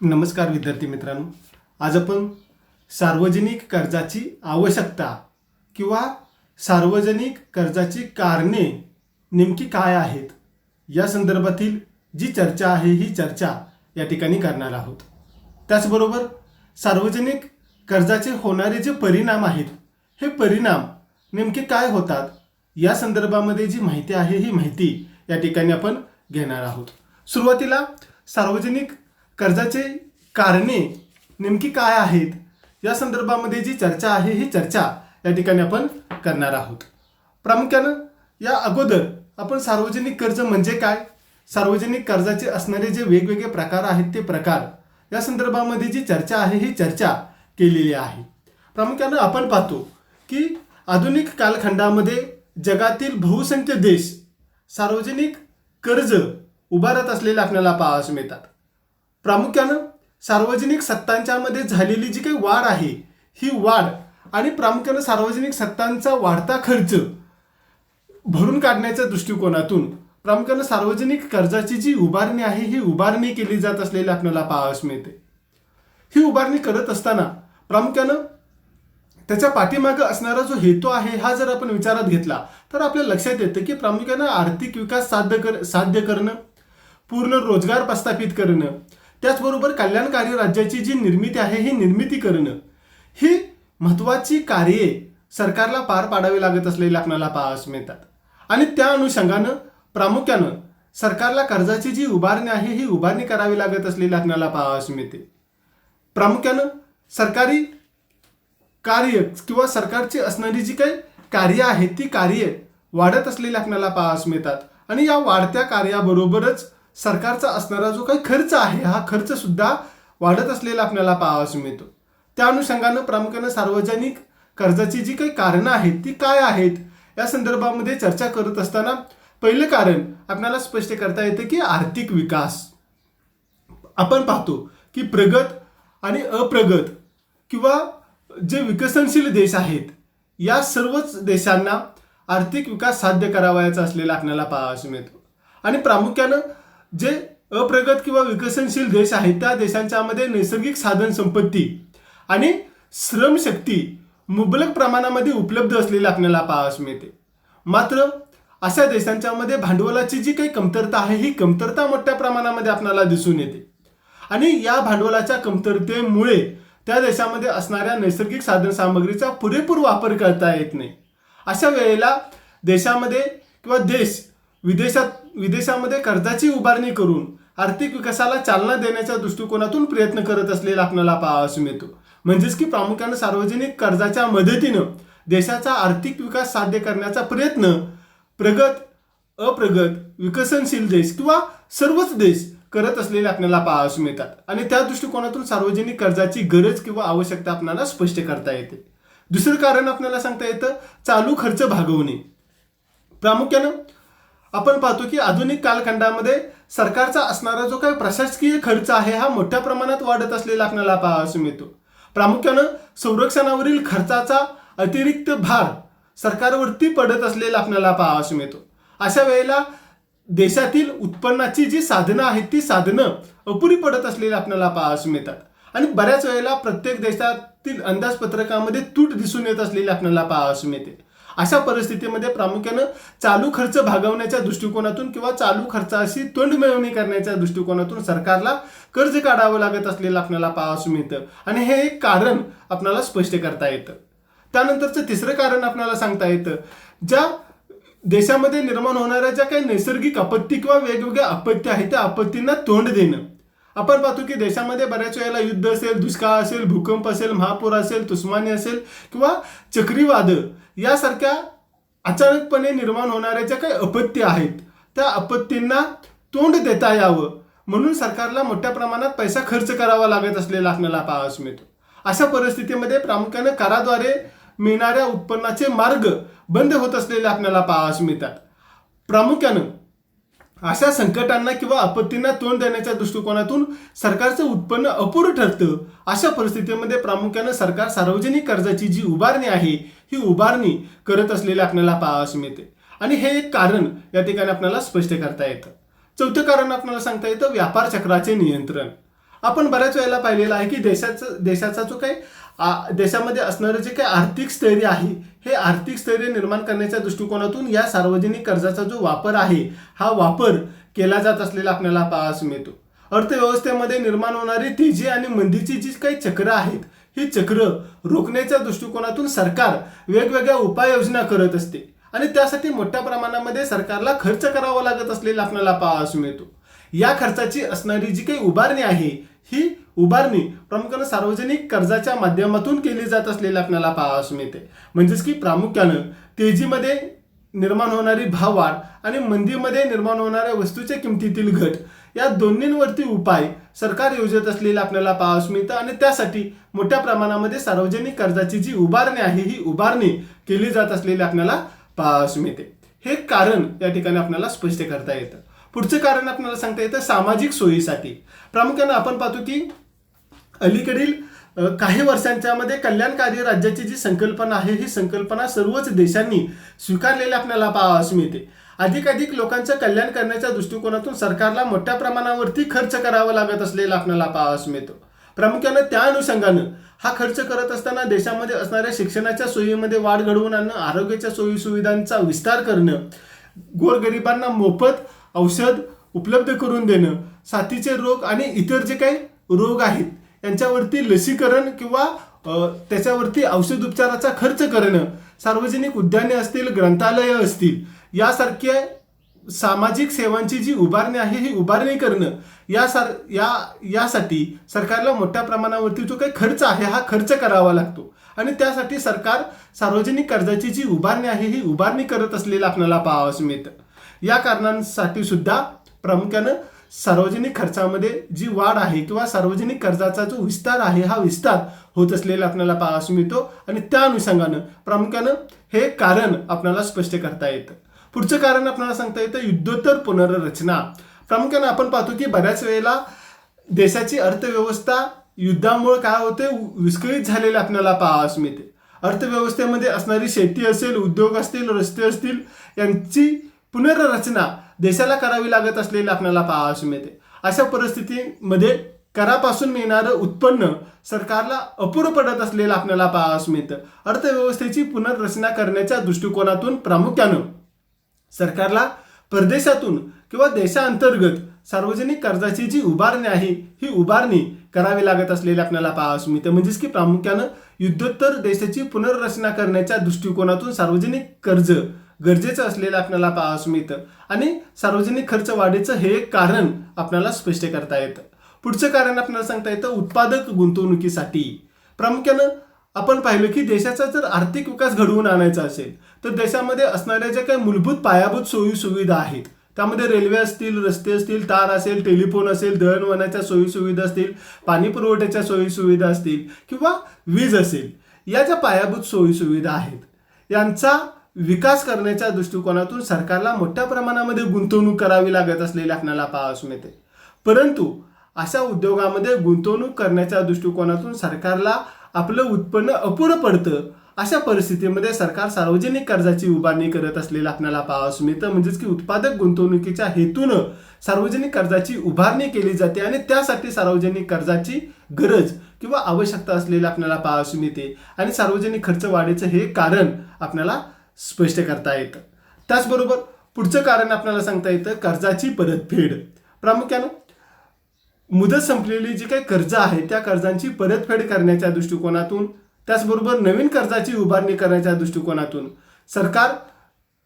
नमस्कार विद्यार्थी मित्रांनो, आज आपण सार्वजनिक कर्जाची आवश्यकता किंवा सार्वजनिक कर्जाची कारणे नेमकी काय आहेत या संदर्भातील जी चर्चा आहे ही चर्चा या ठिकाणी करणार आहोत। त्याचबरोबर सार्वजनिक कर्जाचे होणारे जे परिणाम आहेत हे परिणाम नेमके काय होतात या संदर्भामध्ये जी माहिती आहे ही माहिती या ठिकाणी आपण घेणार आहोत। सुरुवातीला सार्वजनिक कर्जाचे कारणे नेमकी काय आहेत या संदर्भामध्ये जी चर्चा आहे ही चर्चा या ठिकाणी आपण करणार आहोत। प्रामुख्याने या अगोदर आपण सार्वजनिक कर्ज म्हणजे काय, सार्वजनिक कर्जाचे असणारे जे वेगवेगळे प्रकार आहेत ते प्रकार या संदर्भामध्ये जी चर्चा आहे ही चर्चा केलेली आहे। प्रामुख्याने आपण पाहतो की आधुनिक कालखंडामध्ये जगातील बहुसंख्य देश सार्वजनिक कर्ज उभारत असलेले आपल्याला पाहावयास मिळतात। प्रामुख्याने सार्वजनिक सत्तांच्या मध्ये झालेली जी काही वाढ आहे ही वाढ आणि प्रामुख्याने सार्वजनिक सत्तांचा वाढता खर्च भरून काढण्याच्या दृष्टिकोनातून प्रामुख्याने सार्वजनिक कर्जाची जी उभारणी आहे ही उभारणी केली जात असलेली आपल्याला पाहावयास मिळते। ही उभारणी करत असताना प्रामुख्याने त्याच्या पाठीमागे असणारा जो हेतू आहे हा जर आपण विचारात घेतला तर आपल्या लक्षात येतं की प्रामुख्याने आर्थिक विकास साध्य करणं, पूर्ण रोजगार प्रस्थापित करणं, त्याचबरोबर कल्याणकारी राज्याची जी निर्मिती आहे ही निर्मिती करणं ही महत्त्वाची कार्ये सरकारला पार पाडावी लागत असलेली आपल्याला पाहावयास मिळतात। आणि त्या अनुषंगानं प्रामुख्याने सरकारला कर्जाची जी उभारणी आहे ही उभारणी करावी लागत असलेली आपल्याला पाहावयास मिळते। प्रामुख्याने सरकारी कार्य किंवा सरकारची असणारी जी काही कार्य आहेत ती कार्य वाढत असलेली आपल्याला पाहावयास मिळतात आणि या वाढत्या कार्याबरोबरच सरकारचा असणारा जो काही खर्च आहे हा खर्च सुद्धा वाढत असलेला आपल्याला पाहावयास मिळतो। त्या अनुषंगाने प्रामुख्याने सार्वजनिक कर्जाची जी काही कारणं आहेत ती काय आहेत या संदर्भामध्ये चर्चा करत असताना पहिलं कारण आपल्याला स्पष्ट करता येतं की आर्थिक विकास। आपण पाहतो की प्रगत आणि अप्रगत किंवा जे विकसनशील देश आहेत या सर्वच देशांना आर्थिक विकास साध्य करावयाचा असलेला आपल्याला पाहावयास मिळतो। आणि प्रामुख्याने जे अप्रगत किंवा विकसनशील देश आहेत त्या देशांच्या मध्ये नैसर्गिक साधन संपत्ती आणि श्रमशक्ती मुबलक प्रमाणामध्ये उपलब्ध असलेली आपल्याला पाहावयास मिळते। मात्र अशा देशांच्या मध्ये भांडवलाची जी काही कमतरता आहे ही कमतरता मोठ्या प्रमाणामध्ये आपल्याला दिसून येते आणि या भांडवलाच्या कमतरतेमुळे त्या देशामध्ये असणाऱ्या नैसर्गिक साधन सामग्रीचा पुरेपूर वापर करता येत नाही। अशा वेळेला देशामध्ये किंवा विदेशामध्ये कर्जाची उभारणी करून आर्थिक विकासाला चालना देण्याच्या दृष्टिकोनातून प्रयत्न करत असलेला आपल्याला पाहावयास मिळतो। म्हणजेच की प्रामुख्याने सार्वजनिक कर्जाच्या मदतीनं देशाचा आर्थिक विकास साध्य करण्याचा प्रयत्न प्रगत, अप्रगत, विकसनशील देश किंवा सर्वच देश करत असलेले आपल्याला पाहावयास मिळतात आणि त्या दृष्टिकोनातून सार्वजनिक कर्जाची गरज किंवा आवश्यकता आपल्याला स्पष्ट करता येते। दुसरं कारण आपल्याला सांगता येतं चालू खर्च भागवणे। प्रामुख्याने आपण पाहतो की आधुनिक कालखंडामध्ये सरकारचा असणारा जो काही प्रशासकीय खर्च आहे हा मोठ्या प्रमाणात वाढत असलेला आपल्याला पाहावयास मिळतो। प्रामुख्याने संरक्षणावरील खर्चाचा अतिरिक्त भार सरकारवरती पडत असलेला आपल्याला पाहावयास मिळतो। अशा वेळेला देशातील उत्पन्नाची जी साधनं आहेत ती साधनं अपुरी पडत असलेली आपल्याला पाहावयास मिळतात आणि बऱ्याच वेळेला प्रत्येक देशातील अंदाजपत्रकामध्ये तूट दिसून येत असलेली आपल्याला पाहावयास मिळते। अशा परिस्थितीमध्ये प्रामुख्याने चालू खर्च भागवण्याच्या दृष्टिकोनातून किंवा चालू खर्चाशी तोंड मिळवणी करण्याच्या दृष्टिकोनातून सरकारला कर्ज काढावं लागत असलेलं आपल्याला पाहावयास मिळतं आणि हे एक कारण आपल्याला स्पष्ट करता येतं। त्यानंतरचं तिसरं कारण आपल्याला सांगता येतं ज्या देशामध्ये निर्माण होणाऱ्या ज्या काही नैसर्गिक आपत्ती किंवा वेगवेगळ्या आपत्ती आहेत त्या आपत्तींना तोंड देणं। आपण पाहतो की देशामध्ये बऱ्याच वेळेला युद्ध असेल, दुष्काळ असेल, भूकंप असेल, महापूर असेल, तुस्मानी असेल किंवा चक्रीवादळ यासारख्या अचानकपणे निर्माण होणाऱ्या ज्या काही आपत्ती आहेत त्या आपत्तींना तोंड देता यावं म्हणून सरकारला मोठ्या प्रमाणात पैसा खर्च करावा लागत असलेला आपल्याला पाहावयास मिळतो। अशा परिस्थितीमध्ये प्रामुख्याने कराद्वारे मिळणाऱ्या उत्पन्नाचे मार्ग बंद होत असलेले आपल्याला पाहावयास मिळतात। प्रामुख्याने अशा संकटांना किंवा आपत्तींना तोंड देण्याच्या दृष्टिकोनातून सरकारचं उत्पन्न अपुरं ठरतं। अशा परिस्थितीमध्ये प्रामुख्याने सरकार सार्वजनिक कर्जाची जी उभारणी आहे ही उभारणी करत असलेले आपल्याला पाहावयास मिळते आणि हे एक कारण या ठिकाणी आपल्याला स्पष्ट करता येतं। चौथं कारण आपल्याला सांगता येतं व्यापार चक्राचे नियंत्रण। आपण बऱ्याच वेळेला पाहिलेलं आहे की देशाचा जो काही देशामध्ये असणारं जे काही आर्थिक स्थैर्य आहे, हे आर्थिक स्थैर्य निर्माण करण्याच्या दृष्टिकोनातून या सार्वजनिक कर्जाचा जो वापर आहे, हा वापर केला जात असलेला आपल्याला पाहावयास मिळतो. अर्थव्यवस्थेमध्ये निर्माण होणारी तेजी आणि मंदीची जी काही चक्र आहेत, ही चक्र रोखण्याच्या दृष्टिकोनातून सरकार वेगवेगळ्या उपाययोजना करत असते आणि त्यासाठी मोठ्या प्रमाणामध्ये सरकारला खर्च करावा लागत असलेला आपल्याला पाहावयास मिळतो. या खर्चाची असणारी जी काही उभारणी आहे, ही उभारणी प्रामुख्याने सार्वजनिक कर्जाच्या माध्यमातून केली जात असलेली आपल्याला पाहावयास मिळते. म्हणजेच की प्रामुख्यानं तेजीमध्ये निर्माण होणारी भाववाढ आणि मंदीमध्ये निर्माण होणाऱ्या वस्तूच्या किमतीतील घट, या दोन्हींवरती उपाय सरकार योजत असलेले आपल्याला पाहावयास मिळतं आणि त्यासाठी मोठ्या प्रमाणामध्ये सार्वजनिक कर्जाची जी उभारणी आहे, ही उभारणी केली जात असलेली आपल्याला पाहावयास मिळते. हे कारण या ठिकाणी आपल्याला स्पष्ट करता येतं. पुढचं कारण आपल्याला सांगता येतं सामाजिक सोयीसाठी. प्रामुख्यानं आपण पाहतो की अलीकडील काही वर्षांच्या मध्ये कल्याणकारी राज्याची जी संकल्पना आहे, ही संकल्पना सर्वच देशांनी स्वीकारलेली आपल्याला पाहावयास मिळते. अधिकाधिक लोकांचं कल्याण करण्याच्या दृष्टिकोनातून सरकारला मोठ्या प्रमाणावरती खर्च करावा लागत असलेला आपल्याला पाहावयास मिळतो. प्रामुख्यानं त्या अनुषंगानं हा खर्च करत असताना देशामध्ये असणाऱ्या शिक्षणाच्या सोयीमध्ये वाढ घडवून आणणं, आरोग्याच्या सोयी सुविधांचा विस्तार करणं, गोरगरिबांना मोफत औषध उपलब्ध करून देणं, साथीचे रोग आणि इतर जे काही रोग आहेत यांच्यावरती लसीकरण किंवा त्याच्यावरती औषध उपचाराचा खर्च करणं, सार्वजनिक उद्याने असतील, ग्रंथालय असतील, यासारख्या सामाजिक सेवांची जी उभारणी आहे, ही उभारणी करणं यासाठी सरकारला मोठ्या प्रमाणावरती जो काही खर्च आहे, हा खर्च करावा लागतो आणि त्यासाठी सरकार सार्वजनिक कर्जाची जी उभारणी आहे, ही उभारणी करत असलेलं आपल्याला पाहावयास मिळतं. या कारणांसाठी सुद्धा प्रामुख्यानं सार्वजनिक खर्चामध्ये जी वाढ आहे किंवा सार्वजनिक कर्जाचा जो विस्तार आहे, हा विस्तार होत असलेला आपल्याला पाहावयास मिळतो आणि त्या अनुषंगानं प्रामुख्यानं हे कारण आपल्याला स्पष्ट करता येतं. पुढचं कारण आपल्याला सांगता येतं युद्धोत्तर पुनर्रचना. प्रामुख्यानं आपण पाहतो की बऱ्याच वेळेला देशाची अर्थव्यवस्था युद्धामुळे काय होते, विस्कळीत झालेली आपल्याला पाहावयास मिळते. अर्थव्यवस्थेमध्ये असणारी शेती असेल, उद्योग असतील, रस्ते असतील, यांची पुनर्रचना देशाला करावी लागत असलेली आपल्याला पाहावयास मिळते. अशा परिस्थितीमध्ये करापासून मिळणारं उत्पन्न सरकारला अपुरं पडत असलेलं आपल्याला पाहावयास मिळतं. अर्थव्यवस्थेची पुनर्रचना करण्याच्या दृष्टिकोनातून प्रामुख्यानं सरकारला परदेशातून किंवा देशांतर्गत सार्वजनिक कर्जाची जी उभारणी आहे, ही उभारणी करावी लागत असलेली आपल्याला पाहावयास मिळते. म्हणजेच की प्रामुख्यानं युद्धोत्तर देशाची पुनर्रचना करण्याच्या दृष्टिकोनातून सार्वजनिक कर्ज गरजेचं असलेलं आपल्याला पाहावयास मिळतं आणि सार्वजनिक खर्च वाढीचं हे एक कारण आपल्याला स्पष्ट करता येतं. पुढचं कारण आपल्याला सांगता येतं उत्पादक गुंतवणुकीसाठी. प्रामुख्यानं आपण पाहिलं की देशाचा जर आर्थिक विकास घडवून आणायचा असेल तर देशामध्ये असणाऱ्या ज्या काही मूलभूत पायाभूत सोयी सुविधा आहेत, त्यामध्ये रेल्वे असतील, रस्ते असतील, तार असेल, टेलिफोन असेल, दळणवळणाच्या सोयी सुविधा असतील, पाणी पुरवठ्याच्या सोयी सुविधा असतील किंवा वीज असेल, या ज्या पायाभूत सोयी सुविधा आहेत, यांचा विकास करण्याच्या दृष्टिकोनातून सरकारला मोठ्या प्रमाणामध्ये गुंतवणूक करावी लागत असलेली आपल्याला पाहावयास मिळते. परंतु अशा उद्योगामध्ये गुंतवणूक करण्याच्या दृष्टिकोनातून सरकारला आपलं उत्पन्न अपुरं पडतं. अशा परिस्थितीमध्ये सरकार सार्वजनिक कर्जाची उभारणी करत असलेलं आपल्याला पाहावयास मिळतं. म्हणजेच की उत्पादक गुंतवणुकीच्या हेतूनं सार्वजनिक कर्जाची उभारणी केली जाते आणि त्यासाठी सार्वजनिक कर्जाची गरज किंवा आवश्यकता असलेली आपल्याला पाहावयास मिळते आणि सार्वजनिक खर्च वाढीचं हे कारण आपल्याला स्पष्ट करता येतं. त्याचबरोबर पुढचं कारण आपल्याला सांगता येतं कर्जाची परतफेड. प्रामुख्यानं मुदत संपलेली जी काही कर्ज आहे, त्या कर्जांची परतफेड करण्याच्या दृष्टिकोनातून, त्याचबरोबर नवीन कर्जाची उभारणी करण्याच्या दृष्टिकोनातून सरकार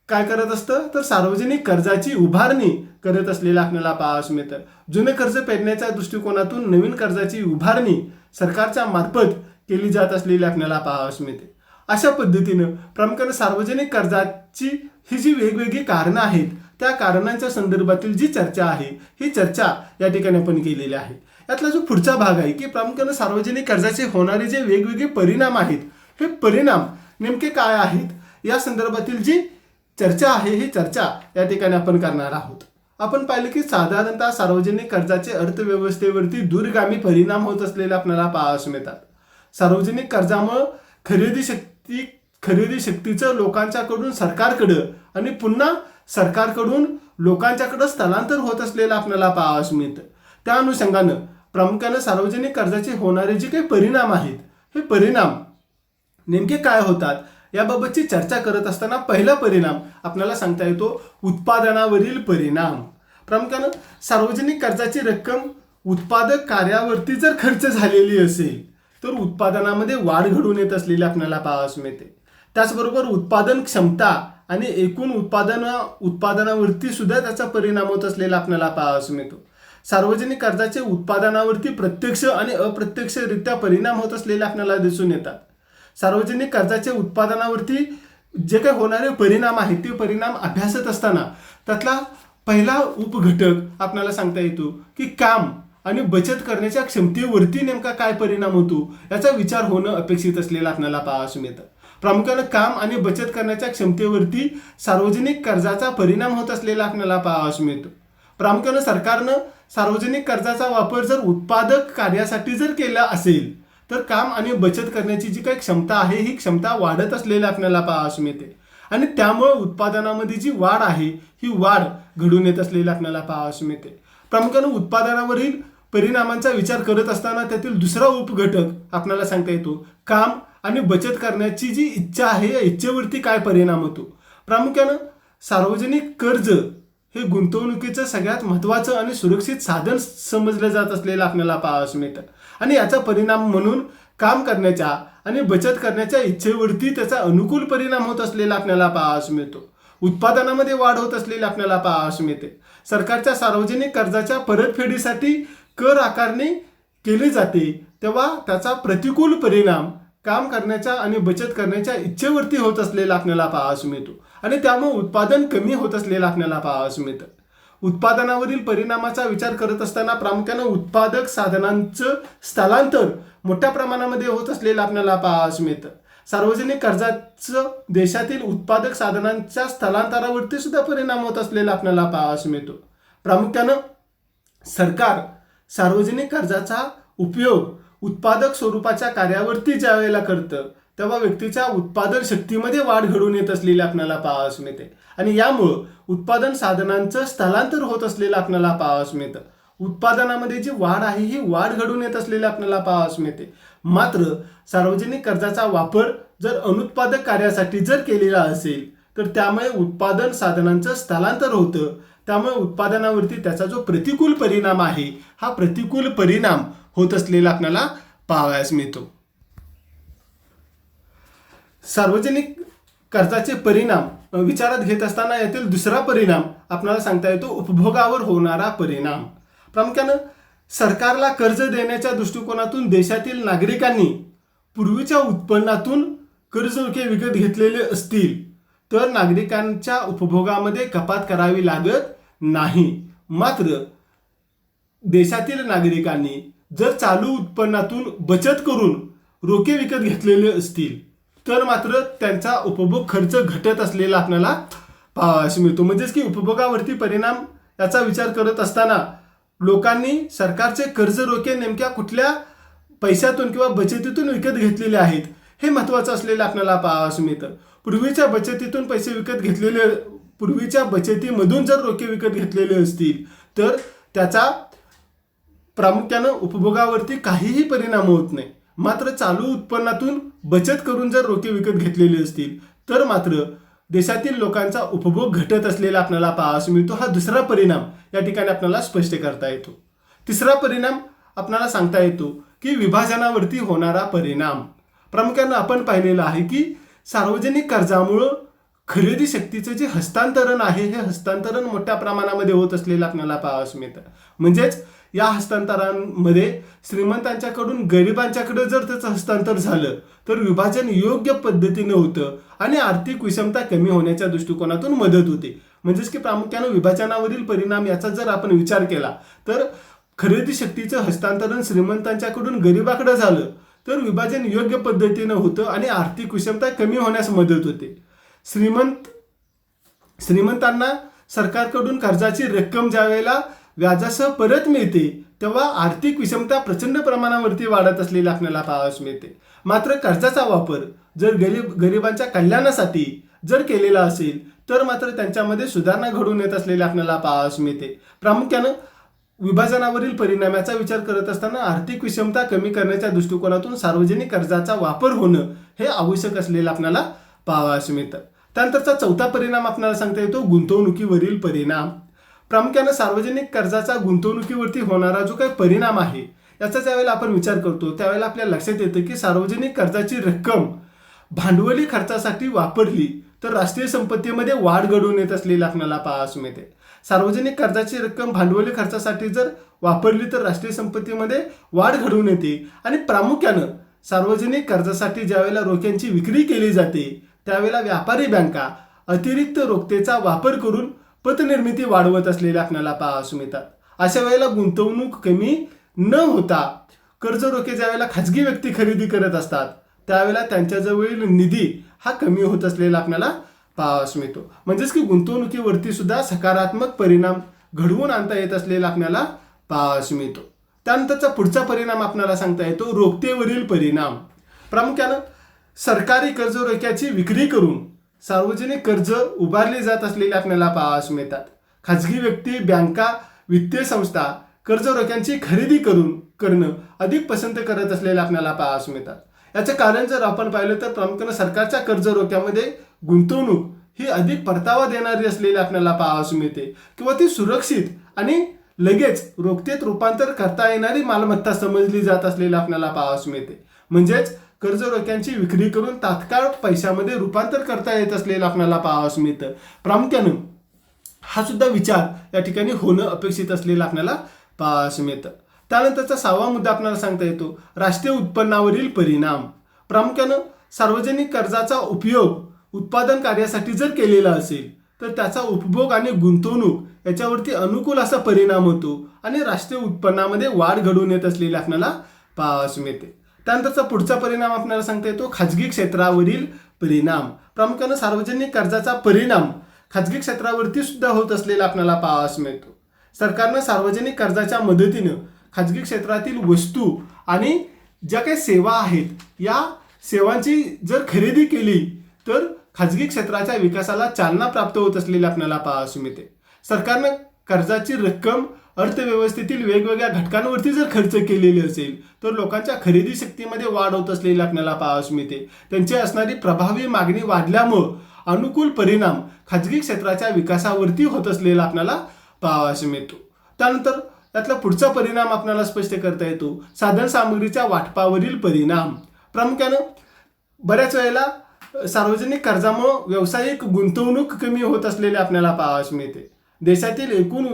काय करत असतं तर सार्वजनिक कर्जाची उभारणी करत असलेलं आपल्याला पाहावयास मिळतं. जुने कर्ज फेडण्याच्या दृष्टिकोनातून नवीन कर्जाची उभारणी सरकारच्या मार्फत केली जात असलेली आपल्याला पाहावयास मिळते. अशा पद्धतीनं प्रामुख्याने सार्वजनिक कर्जाची ही जी वेगवेगळी कारणं आहेत, त्या कारणांच्या संदर्भातील जी चर्चा आहे, ही चर्चा या ठिकाणी आपण केलेली आहे. यातला जो पुढचा भाग आहे की प्रामुख्याने सार्वजनिक कर्जाचे होणारे जे वेगवेगळे परिणाम आहेत, हे परिणाम नेमके काय आहेत, या संदर्भातील जी चर्चा आहे, ही चर्चा या ठिकाणी आपण करणार आहोत. आपण पाहिलं की साधारणतः सार्वजनिक कर्जाचे अर्थव्यवस्थेवरती दूरगामी परिणाम होत असलेले आपल्याला पाहावयास मिळतात. सार्वजनिक कर्जामुळे खरेदी शक्तीचं लोकांच्याकडून सरकारकडं आणि पुन्हा सरकारकडून लोकांच्याकडं स्थलांतर होत असलेलं आपल्याला पाहावयास मिळतं. त्या अनुषंगानं प्रामुख्याने सार्वजनिक कर्जाचे होणारे जे काही परिणाम आहेत, हे परिणाम नेमके काय होतात याबाबतची चर्चा करत असताना पहिला परिणाम आपल्याला सांगता येतो उत्पादनावरील परिणाम. प्रामुख्यानं सार्वजनिक कर्जाची रक्कम उत्पादक कार्यावरती जर खर्च झालेली असेल तर उत्पादनामध्ये वाढ घडून येत असलेली आपल्याला पाहावयास मिळते. त्याचबरोबर उत्पादन क्षमता आणि एकूण उत्पादनावरती सुद्धा त्याचा परिणाम होत असलेला आपल्याला पाहावयास मिळतो. सार्वजनिक कर्जाचे उत्पादनावरती प्रत्यक्ष आणि अप्रत्यक्षरित्या परिणाम होत असलेले आपल्याला दिसून येतात. सार्वजनिक कर्जाचे उत्पादनावरती जे काही होणारे परिणाम आहेत ते परिणाम अभ्यासत असताना त्यातला पहिला उपघटक आपल्याला सांगता येतो की काम आणि बचत करण्याच्या क्षमतेवरती नेमका काय परिणाम होतो याचा विचार होणं अपेक्षित असलेला आपल्याला पाहावयास मिळतं. प्रामुख्याने काम आणि बचत करण्याच्या क्षमतेवरती सार्वजनिक कर्जाचा परिणाम होत असलेला आपल्याला पाहावयास मिळतो. प्रामुख्याने सरकारनं सार्वजनिक कर्जाचा वापर जर उत्पादक कार्यासाठी जर केला असेल तर काम आणि बचत करण्याची जी काही क्षमता आहे ही क्षमता वाढत असलेली आपल्याला पाहावयास मिळते आणि त्यामुळे उत्पादनामध्ये जी वाढ आहे ही वाढ घडून येत असलेली आपल्याला पाहावयास मिळते. प्रामुख्याने उत्पादनावरील परिणामांचा विचार करत असताना त्यातील दुसरा उपघटक आपल्याला सांगता येतो काम आणि बचत करण्याची जी इच्छा आहे या इच्छेवरती काय परिणाम होतो. प्रामुख्यानं सार्वजनिक कर्ज हे गुंतवणुकीचं सगळ्यात महत्त्वाचं आणि सुरक्षित साधन समजलं जात असलेलं आपल्याला पाहावयास मिळतं आणि याचा परिणाम म्हणून काम करण्याच्या आणि बचत करण्याच्या इच्छेवरती त्याचा अनुकूल परिणाम होत असलेला आपल्याला पाहावयास मिळतो. उत्पादनामध्ये वाढ होत असलेली आपल्याला पाहावयास मिळते. सरकारच्या सार्वजनिक कर्जाच्या परतफेडीसाठी कर आकारणी केली जाते तेव्हा त्याचा प्रतिकूल परिणाम काम करण्याच्या आणि बचत करण्याच्या इच्छेवरती होत असलेला आपल्याला पाहावयास मिळतो आणि त्यामुळे उत्पादन कमी होत असलेलं आपल्याला पाहावयास मिळतं. उत्पादनावरील परिणामाचा विचार करत असताना प्रामुख्याने उत्पादक साधनांचं स्थलांतर मोठ्या प्रमाणामध्ये होत असलेलं आपल्याला पाहावयास मिळतं. सार्वजनिक कर्जाचं देशातील उत्पादक साधनांच्या स्थलांतरावरती सुद्धा परिणाम होत असलेला आपल्याला पाहावयास मिळतो. प्रामुख्यानं सरकार सार्वजनिक कर्जाचा उपयोग उत्पादक स्वरूपाच्या कार्यावरती ज्या वेळेला करतं तेव्हा व्यक्तीच्या उत्पादन शक्तीमध्ये वाढ घडून येत असलेली आपल्याला पाहावयास मिळते आणि यामुळं उत्पादन साधनांचं स्थलांतर होत असलेलं आपल्याला पाहावयास मिळतं. उत्पादनामध्ये जी वाढ आहे ही वाढ घडून येत असलेली आपल्याला पाहावयास मिळते. मात्र सार्वजनिक कर्जाचा वापर जर अनुत्पादक कार्यासाठी जर केलेला असेल तर त्यामुळे उत्पादन साधनांचं स्थलांतर होतं. त्यामुळे उत्पादनावरती त्याचा जो प्रतिकूल परिणाम आहे हा प्रतिकूल परिणाम होत असलेला आपल्याला पाहावयास मिळतो. सार्वजनिक कर्जाचे परिणाम विचारात घेत असताना यातील दुसरा परिणाम आपल्याला सांगता येतो उपभोगावर होणारा परिणाम. प्रामुख्यानं सरकारला कर्ज देण्याच्या दृष्टिकोनातून देशातील नागरिकांनी पूर्वीच्या उत्पन्नातून कर्ज विकत घेतलेले असतील तर नागरिकांच्या उपभोगामध्ये कपात करावी लागत नाही. मात्र देशातील नागरिकांनी जर चालू उत्पन्नातून बचत करून रोखे विकत घेतलेले असतील तर मात्र त्यांचा उपभोग खर्च घटत असलेला आपल्याला पाहावयास मिळतो. म्हणजेच की उपभोगावरती परिणाम याचा विचार करत असताना लोकांनी सरकारचे कर्ज रोखे नेमक्या कुठल्या पैशातून किंवा बचतीतून विकत घेतलेले आहेत हे महत्त्वाचं असलेलं आपल्याला पाहावयास मिळतं. पूर्वीच्या बचतीतून पैसे विकत घेतलेले पूर्वीच्या बचतीमधून जर रोखे विकत घेतलेले असतील तर त्याचा प्रामुख्यानं उपभोगावरती काहीही परिणाम होत नाही. मात्र चालू उत्पन्नातून बचत करून जर रोखे विकत घेतलेले असतील तर मात्र देशातील लोकांचा उपभोग घटत असलेला आपल्याला पाहावयास मिळतो. हा दुसरा परिणाम या ठिकाणी आपल्याला स्पष्ट करता येतो. तिसरा परिणाम आपल्याला सांगता येतो की विभाजनावरती होणारा परिणाम. प्रामुख्यानं आपण पाहिलेलं आहे की सार्वजनिक कर्जामुळं खरेदी शक्तीचं जे हस्तांतरण आहे हे हस्तांतरण मोठ्या प्रमाणामध्ये होत असलेलं आपल्याला पाहावयास मिळतं. म्हणजेच या हस्तांतरांमध्ये श्रीमंतांच्याकडून गरिबांच्याकडे जर त्याचं हस्तांतर झालं तर विभाजन योग्य पद्धतीने होतं आणि आर्थिक विषमता कमी होण्याच्या दृष्टिकोनातून मदत होते. म्हणजेच की प्रामुख्यानं विभाजनावरील परिणाम याचा जर आपण विचार केला तर खरेदी शक्तीचं हस्तांतरण श्रीमंतांच्याकडून गरिबाकडे झालं तर विभाजन योग्य पद्धतीनं होतं आणि आर्थिक विषमता कमी होण्यास मदत होते. श्रीमंतांना सरकारकडून कर्जाची रक्कम ज्या वेळेला व्याजासह परत मिळते तेव्हा आर्थिक विषमता प्रचंड प्रमाणावरती वाढत असलेली आपल्याला पाहावयास मिळते. मात्र कर्जाचा वापर जर गरिबांच्या कल्याणासाठी जर केलेला असेल तर मात्र त्यांच्यामध्ये सुधारणा घडून येत असलेली आपल्याला पाहावयास मिळते. प्रामुख्यानं विभाजनावरील परिणामाचा विचार करत असताना आर्थिक विषमता कमी करण्याच्या दृष्टिकोनातून सार्वजनिक कर्जाचा वापर होणं हे आवश्यक असलेलं आपल्याला पाहावयास मिळतं. त्यानंतरचा चौथा परिणाम आपल्याला सांगता येतो गुंतवणुकीवरील परिणाम. प्रामुख्याने सार्वजनिक कर्जाचा गुंतवणुकीवरती होणारा जो काही परिणाम आहे याचा ज्यावेळेला आपण विचार करतो त्यावेळेला आपल्या लक्षात येतं की सार्वजनिक कर्जाची रक्कम भांडवली खर्चासाठी वापरली तर राष्ट्रीय संपत्तीमध्ये वाढ घडून येत असलेली आपल्याला पाहावयास मिळते. सार्वजनिक कर्जाची रक्कम भांडवली खर्चासाठी जर वापरली तर राष्ट्रीय संपत्तीमध्ये वाढ घडून येते आणि प्रामुख्यानं सार्वजनिक कर्जासाठी ज्यावेळेला रोख्यांची विक्री केली जाते त्यावेळेला व्यापारी बँका अतिरिक्त रोखतेचा वापर करून पतनिर्मिती वाढवत असलेल्या आपल्याला पाहावयास मिळतात. अशा वेळेला गुंतवणूक कमी न होता कर्ज रोखे ज्यावेळेला खाजगी व्यक्ती खरेदी करत असतात त्यावेळेला त्यांच्याजवळील निधी हा कमी होत असलेला आपल्याला पाहावयास मिळतो. म्हणजेच की गुंतवणुकीवरती सुद्धा सकारात्मक परिणाम घडवून आणता येत असलेला आपल्याला पाहावयास मिळतो. त्यानंतरचा पुढचा परिणाम आपल्याला सांगता येतो रोखतेवरील परिणाम. प्रामुख्यानं सरकारी कर्ज रोख्याची विक्री करून सार्वजनिक कर्ज उभारले जात असलेले आपल्याला पाहावयास मिळतात. खाजगी व्यक्ती, बँका, वित्तीय संस्था कर्ज रोख्यांची खरेदी करणं अधिक पसंत करत असलेले आपल्याला पाहावयास मिळतात. याचं कारण जर आपण पाहिलं तर प्रामुख्यानं सरकारच्या कर्ज रोख्यामध्ये गुंतवणूक ही अधिक परतावा देणारी असलेली आपल्याला पाहावयास मिळते किंवा ती सुरक्षित आणि लगेच रोखतेत रूपांतर करता येणारी मालमत्ता समजली जात असलेली आपल्याला पाहावयास मिळते. म्हणजेच कर्ज रोख्यांची विक्री करून तात्काळ पैशामध्ये रूपांतर करता येत असलेलं आपल्याला पाहावयास मिळतं. प्रामुख्यानं हा सुद्धा विचार या ठिकाणी होणं अपेक्षित असलेलं आपल्याला पाहावयास मिळतं. त्यानंतरचा 6वा मुद्दा आपल्याला सांगता येतो राष्ट्रीय उत्पन्नावरील परिणाम. प्रामुख्यानं सार्वजनिक कर्जाचा उपयोग उत्पादन कार्यासाठी जर केलेला असेल तर त्याचा उपभोग आणि गुंतवणूक याच्यावरती अनुकूल असा परिणाम होतो आणि राष्ट्रीय उत्पन्नामध्ये वाढ घडून येत असलेली आपल्याला पाहावयास मिळते. त्यानंतरचा पुढचा परिणाम आपल्याला सांगता येतो खाजगी क्षेत्रावरील परिणाम. प्रामुख्यानं सार्वजनिक कर्जाचा परिणाम खाजगी क्षेत्रावरती सुद्धा होत असलेला आपल्याला पाहावयास मिळतो. सरकारनं सार्वजनिक कर्जाच्या मदतीनं खाजगी क्षेत्रातील वस्तू आणि ज्या काही सेवा आहेत या सेवांची जर खरेदी केली तर खाजगी क्षेत्राच्या विकासाला चालना प्राप्त होत असलेली आपल्याला पाहावयास मिळते. सरकारनं कर्जाची रक्कम अर्थव्यवस्थेतील वेगवेगळ्या घटकांवरती जर खर्च केलेली असेल तर लोकांच्या खरेदी शक्तीमध्ये वाढ होत असलेली आपल्याला पाहावयास मिळते. त्यांची असणारी प्रभावी मागणी वाढल्यामुळं अनुकूल परिणाम खाजगी क्षेत्राच्या विकासावरती होत असलेला आपल्याला पाहावयास मिळतो. त्यानंतर यातला पुढचा परिणाम आपल्याला स्पष्ट करता येतो साधन सामग्रीच्या वाटपावरील परिणाम. प्रामुख्यानं बऱ्याच वेळेला सार्वजनिक कर्जामुळे व्यावसायिक गुंतवणूक कमी होत असलेली आपल्याला पाहावयास मिळते. देशातील एकूण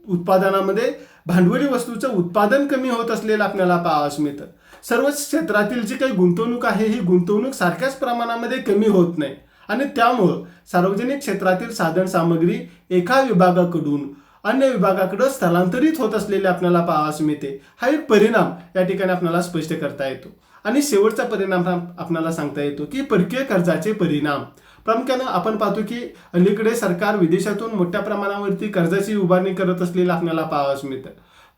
उत्पादनामध्ये भांडवली वस्तूचं उत्पादन कमी होत असलेलं आपल्याला पाहावयास मिळतं. सर्वच क्षेत्रातील जी काही गुंतवणूक आहे ही गुंतवणूक सारख्याच प्रमाणामध्ये कमी होत नाही आणि त्यामुळं सार्वजनिक क्षेत्रातील साधन सामग्री एका विभागाकडून अन्य विभागाकडे स्थलांतरित होत असलेले आपल्याला पाहावयास मिळते. हा एक परिणाम या ठिकाणी आपल्याला स्पष्ट करता येतो. आणि शेवटचा परिणाम आपल्याला सांगता येतो की परकीय कर्जाचे परिणाम. प्रामुख्यानं आपण पाहतो की अलीकडे सरकार विदेशातून मोठ्या प्रमाणावरती कर्जाची उभारणी करत असलेलं आपल्याला पाहावयास मिळतं.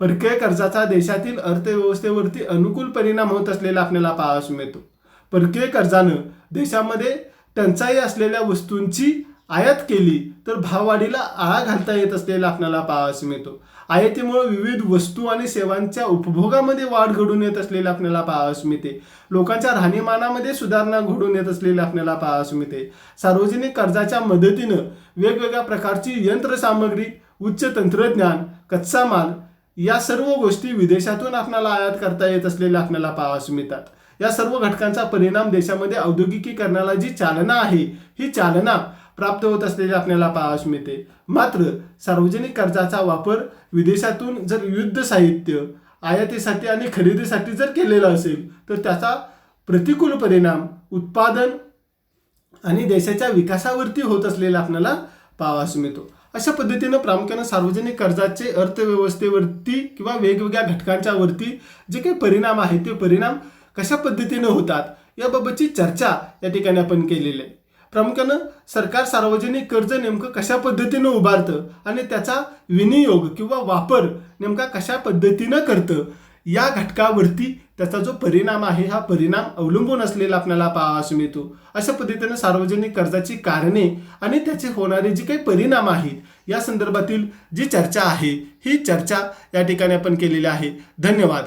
परकीय कर्जाचा देशातील अर्थव्यवस्थेवरती अनुकूल परिणाम होत असलेला आपल्याला पाहावयास मिळतो. परकीय कर्जानं देशामध्ये टंचाई असलेल्या वस्तूंची आयात केली तर भाववाढीला आळा घालता येत असलेला आपल्याला पाहावयास मिळतो. आयातीमुळे विविध वस्तू आणि सेवांच्या उपभोगामध्ये वाढ घडून येत असलेला आपल्याला पाहावयास मिळते. लोकांच्या राहणीमानामध्ये सुधारणा घडून येत असलेली आपल्याला पाहावयास मिळते. सार्वजनिक कर्जाच्या मदतीनं वेगवेगळ्या प्रकारची यंत्रसामग्री, उच्च तंत्रज्ञान, कच्चा माल या सर्व गोष्टी विदेशातून आपल्याला आयात करता येत असलेल्या आपल्याला पाहावयास मिळतात. या सर्व घटकांचा परिणाम देशामध्ये औद्योगिकीकरणाला जी चालना आहे ही चालना प्राप्त होत असलेले आपल्याला पाहावयास मिळते. मात्र सार्वजनिक कर्जाचा वापर विदेशातून जर युद्ध साहित्य आयातीसाठी आणि खरेदीसाठी जर केलेला असेल तर त्याचा प्रतिकूल परिणाम उत्पादन आणि देशाच्या विकासावरती होत असलेला आपल्याला पाहावयास मिळतो. अशा पद्धतीनं प्रामुख्यानं सार्वजनिक कर्जाचे अर्थव्यवस्थेवरती किंवा वेगवेगळ्या घटकांच्या वरती जे काही परिणाम आहेत ते परिणाम कशा पद्धतीनं होतात याबाबतची चर्चा या ठिकाणी आपण केलेली आहे. प्रामुख्यानं सरकार सार्वजनिक कर्ज नेमकं कशा पद्धतीनं उभारतं आणि त्याचा विनियोग किंवा वापर नेमका कशा पद्धतीनं करतं या घटकावरती त्याचा जो परिणाम आहे हा परिणाम अवलंबून असलेला आपल्याला पाहावयास मिळतो. अशा पद्धतीनं सार्वजनिक कर्जाची कारणे आणि त्याचे होणारे जे काही परिणाम आहेत या संदर्भातील जी चर्चा आहे ही चर्चा या ठिकाणी आपण केलेली आहे. धन्यवाद.